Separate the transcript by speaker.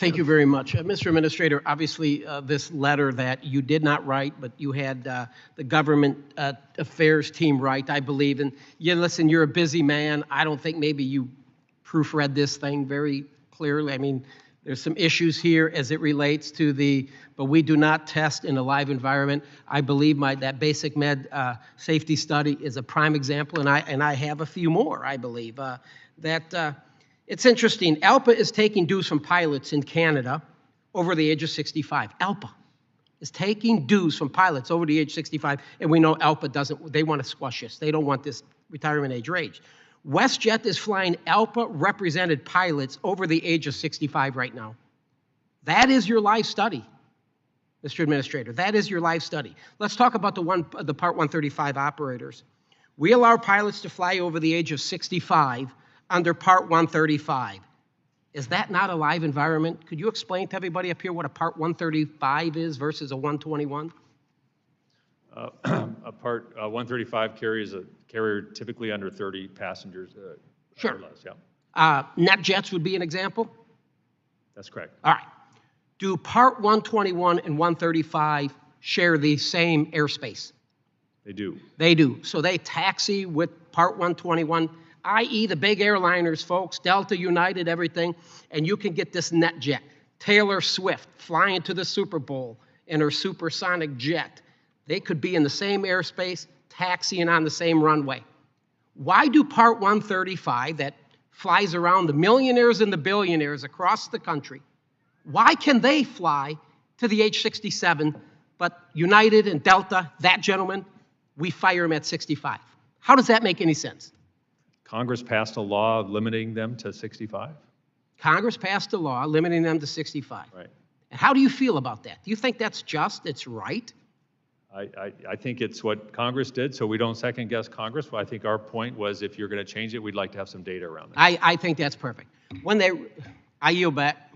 Speaker 1: Thank you very much. Mr. Administrator, obviously this letter that you did not write, but you had the government affairs team write, I believe. And listen, you're a busy man. I don't think maybe you proofread this thing very clearly. I mean, there's some issues here as it relates to but we do not test in a live environment. I believe that basic med safety study is a prime example, and I have a few more, I believe, it's interesting. ALPA is taking dues from pilots in Canada over the age of 65. ALPA is taking dues from pilots over the age of 65, and we know ALPA doesn't, they want to squash this. They don't want this retirement age range. WestJet is flying ALPA-represented pilots over the age of 65 right now. That is your live study, Mr. Administrator. That is your live study. Let's talk about the Part 135 operators. We allow pilots to fly over the age of 65 under Part 135. Is that not a live environment? Could you explain to everybody up here what a Part 135 is versus a 121?
Speaker 2: A Part 135 carries a carrier typically under 30 passengers.
Speaker 1: Sure.
Speaker 2: Or less, yeah.
Speaker 1: Net jets would be an example?
Speaker 2: That's correct.
Speaker 1: All right. Do Part 121 and 135 share the same airspace?
Speaker 2: They do.
Speaker 1: They do. So they taxi with Part 121, i.e. the big airliners, folks, Delta, United, everything, and you can get this net jet. Taylor Swift flying to the Super Bowl in her supersonic jet. They could be in the same airspace, taxiing on the same runway. Why do Part 135 that flies around the millionaires and the billionaires across the country, why can they fly to the age 67, but United and Delta, that gentleman, we fire him at 65? How does that make any sense?
Speaker 2: Congress passed a law limiting them to 65.
Speaker 1: Congress passed a law limiting them to 65.
Speaker 2: Right.
Speaker 1: And how do you feel about that? Do you think that's just, it's right?
Speaker 2: I think it's what Congress did, so we don't second guess Congress. But I think our point was if you're going to change it, we'd like to have some data around that.
Speaker 1: I think that's perfect. I yield back.